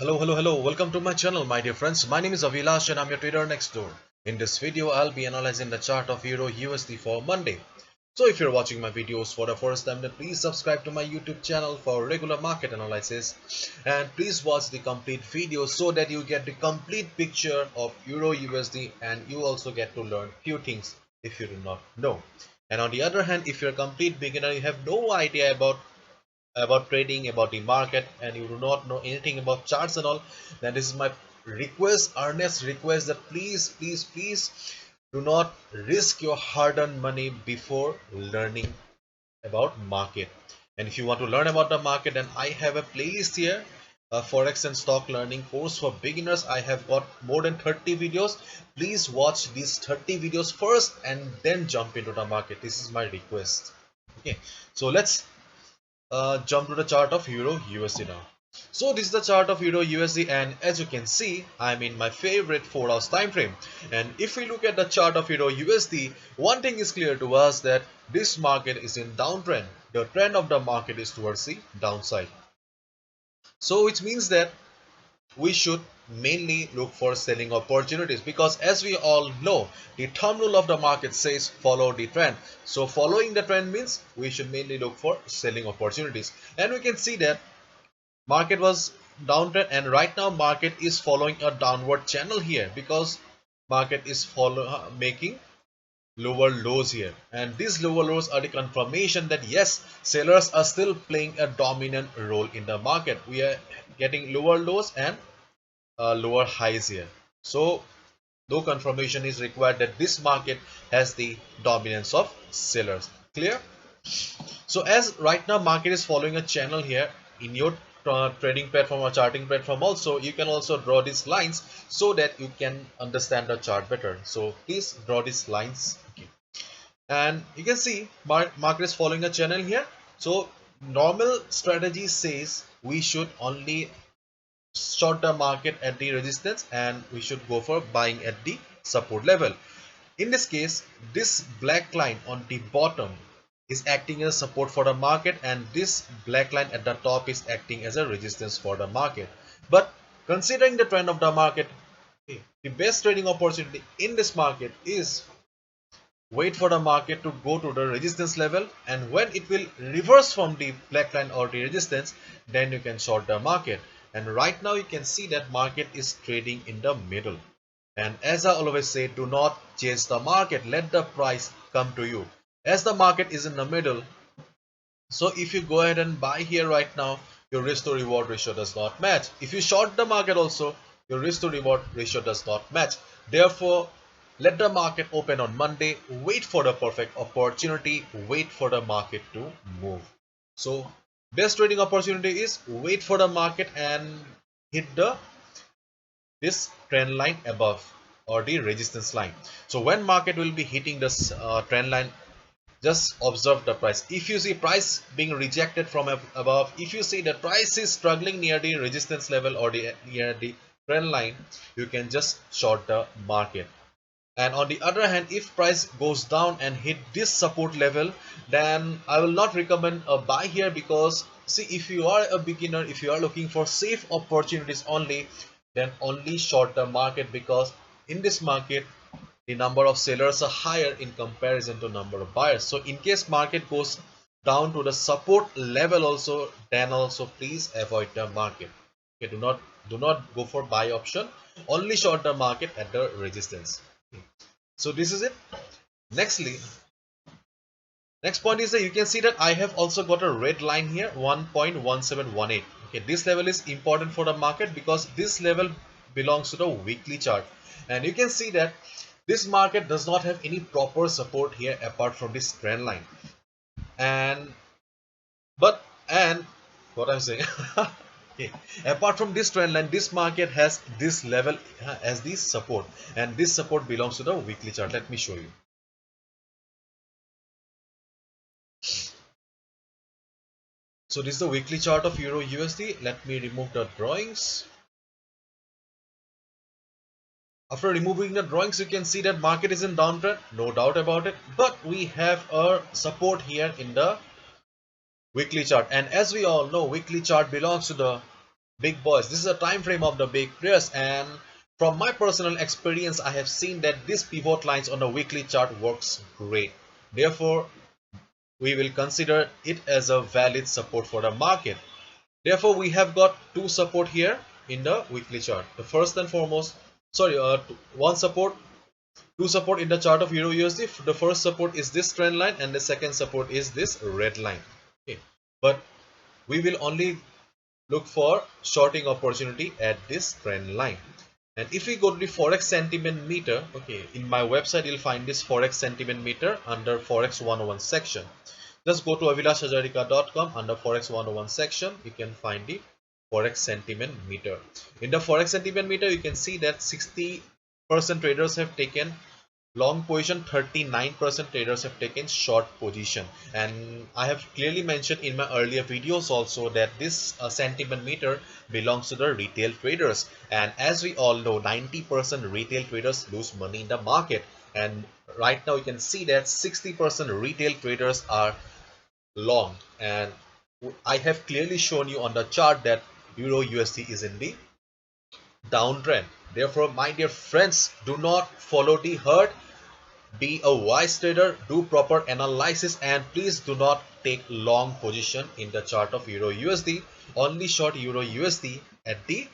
Hello. Welcome to my channel, my dear friends. My name is Avilash and I'm your trader next door. In this video, I'll be analyzing the chart of Euro USD for Monday. So if you're watching my videos for the first time, then please subscribe to my YouTube channel for regular market analysis. And please watch the complete video so that you get the complete picture of Euro USD and you also get to learn few things if you do not know. And on the other hand, if you're a complete beginner, you have no idea about trading, about the market, and you do not know anything about charts and all, then this is my request, earnest request, that please do not risk your hard-earned money before learning about market. And if you want to learn about the market, then I have a playlist here, a forex and stock learning course for beginners. I have got more than 30 videos. Please watch these 30 videos first and then jump into the market. This is my request. Okay, so let's jump to the chart of Euro USD now. So this is the chart of Euro USD, and as you can see, I'm in my favorite 4 hours time frame. And if we look at the chart of Euro USD, one thing is clear to us, that this market is in downtrend. The trend of the market is towards the downside. So which means that we should mainly look for selling opportunities, because as we all know, the thumb rule of the market says follow the trend. So following the trend means we should mainly look for selling opportunities. And we can see that market was downtrend, and right now market is following a downward channel here, because market is making lower lows here, and these lower lows are the confirmation that yes, sellers are still playing a dominant role in the market. We are getting lower lows and lower highs here. So no confirmation is required that this market has the dominance of sellers. Clear? So as right now market is following a channel here, in your trading platform or charting platform also, you can also draw these lines so that you can understand the chart better. So please draw these lines. Okay. And you can see market is following a channel here. So normal strategy says we should only short the market at the resistance, and we should go for buying at the support level. In this case, this black line on the bottom is acting as support for the market, and this black line at the top is acting as a resistance for the market. But considering the trend of the market, the best trading opportunity in this market is wait for the market to go to the resistance level, and when it will reverse from the black line or the resistance, then you can short the market. And right now you can see that market is trading in the middle. And as I always say, do not chase the market, let the price come to you. As the market is in the middle, so if you go ahead and buy here right now, your risk to reward ratio does not match. If you short the market also, your risk to reward ratio does not match. Therefore, let the market open on Monday, wait for the perfect opportunity, wait for the market to move. So best trading opportunity is wait for the market and hit this trend line above or the resistance line. So when market will be hitting this trend line, just observe the price. If you see price being rejected from above, if you see the price is struggling near the resistance level or near the trend line, you can just short the market. And on the other hand, if price goes down and hit this support level, then I will not recommend a buy here, because see, if you are a beginner, if you are looking for safe opportunities only, then only short the market, because in this market the number of sellers are higher in comparison to number of buyers. So in case market goes down to the support level also, then also please avoid the market. Okay, do not go for buy option, only short the market at the resistance. So this is it. Nextly, next point is that you can see that I have also got a red line here, 1.1718. Okay, this level is important for the market because this level belongs to the weekly chart, and you can see that this market does not have any proper support here apart from this trend line. And what I'm saying, okay, apart from this trend line, this market has this level as the support, and this support belongs to the weekly chart. Let me show you. So this is the weekly chart of Euro USD. Let me remove the drawings. After removing the drawings, you can see that market is in downtrend, no doubt about it. But we have a support here in the weekly chart, and as we all know, weekly chart belongs to the big boys. This is a time frame of the big players, and from my personal experience I have seen that this pivot lines on a weekly chart works great. Therefore we will consider it as a valid support for the market. Therefore we have got two support here in the weekly chart. The first and foremost, one support, two support in the chart of Euro USD. The first support is this trend line and the second support is this red line. Okay, but we will only look for shorting opportunity at this trend line. And if we go to the Forex sentiment meter, okay, in my website you'll find this Forex sentiment meter under Forex 101 section. Just go to avilashhajarika.com. Under Forex 101 section you can find the Forex sentiment meter. In the Forex sentiment meter you can see that 60% traders have taken long position, 39% traders have taken short position, and I have clearly mentioned in my earlier videos also that this sentiment meter belongs to the retail traders, and as we all know 90% retail traders lose money in the market, and right now you can see that 60% retail traders are long, and I have clearly shown you on the chart that Euro USD is in the downtrend. Therefore my dear friends, do not follow the herd. Be a wise trader, do proper analysis, and please do not take long position in the chart of Euro USD. Only short Euro USD at the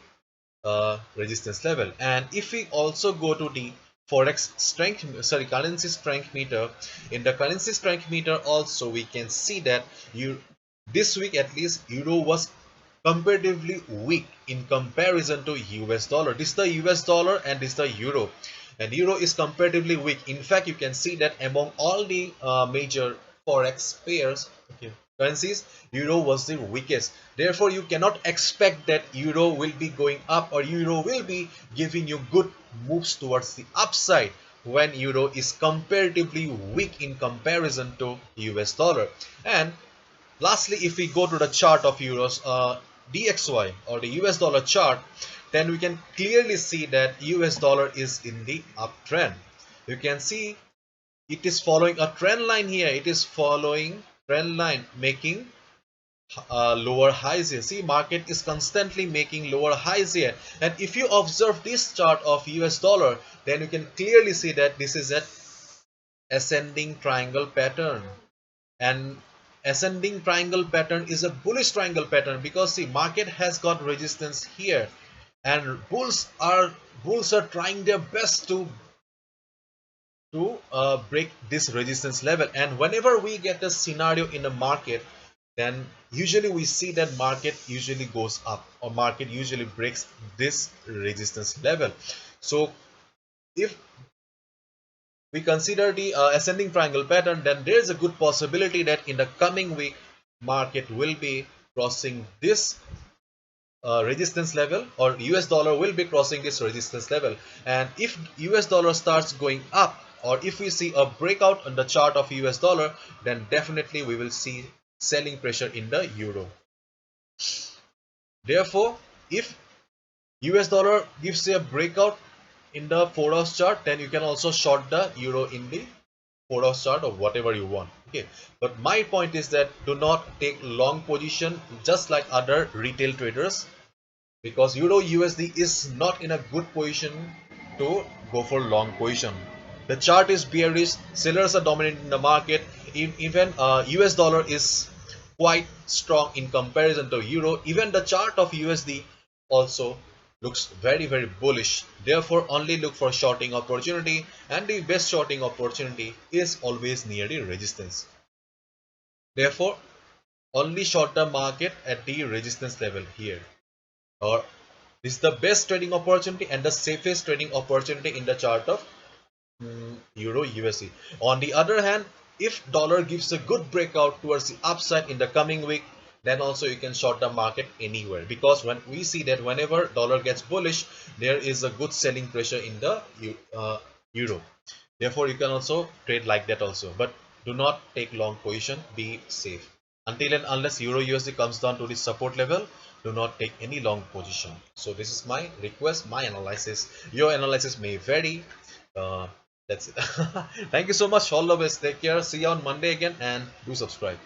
resistance level. And if we also go to the Forex strength, currency strength meter, in the currency strength meter also we can see that this week at least Euro was comparatively weak in comparison to US dollar. This is the US dollar and this is the Euro, and Euro is comparatively weak. In fact you can see that among all the major Forex pairs, okay, currencies, Euro was the weakest. Therefore you cannot expect that Euro will be going up or Euro will be giving you good moves towards the upside when Euro is comparatively weak in comparison to US dollar. And lastly, if we go to the chart of Euros, DXY or the US dollar chart, then we can clearly see that US dollar is in the uptrend. You can see it is following a trend line here. It is following trend line, making lower highs here. See, market is constantly making lower highs here. And if you observe this chart of US dollar, then you can clearly see that this is an ascending triangle pattern. And ascending triangle pattern is a bullish triangle pattern, because see, market has got resistance here, and bulls are trying their best to break this resistance level. And whenever we get a scenario in the market, then usually we see that market usually goes up or market usually breaks this resistance level. So if we consider the ascending triangle pattern, then there is a good possibility that in the coming week market will be crossing this resistance level, or US dollar will be crossing this resistance level. And if US dollar starts going up, or if we see a breakout on the chart of US dollar, then definitely we will see selling pressure in the euro. Therefore if US dollar gives a breakout in the 4-hour chart, then you can also short the euro in the 4-hour chart or whatever you want. Okay, but my point is that do not take long position just like other retail traders, because Euro USD is not in a good position to go for long position. The chart is bearish, sellers are dominating the market. Even US dollar is quite strong in comparison to euro. Even the chart of USD also looks very bullish. Therefore only look for shorting opportunity, and the best shorting opportunity is always near the resistance. Therefore only short the market at the resistance level here, or this is the best trading opportunity and the safest trading opportunity in the chart of Euro USD. On the other hand, if dollar gives a good breakout towards the upside in the coming week, then also you can short the market anywhere, because when we see that whenever dollar gets bullish, there is a good selling pressure in the euro. Therefore you can also trade like that also, but do not take long position. Be safe. Until and unless Euro USD comes down to the support level, do not take any long position. So this is my request, my analysis. Your analysis may vary. That's it. Thank you so much. All the best. Take care. See you on Monday again, and do subscribe.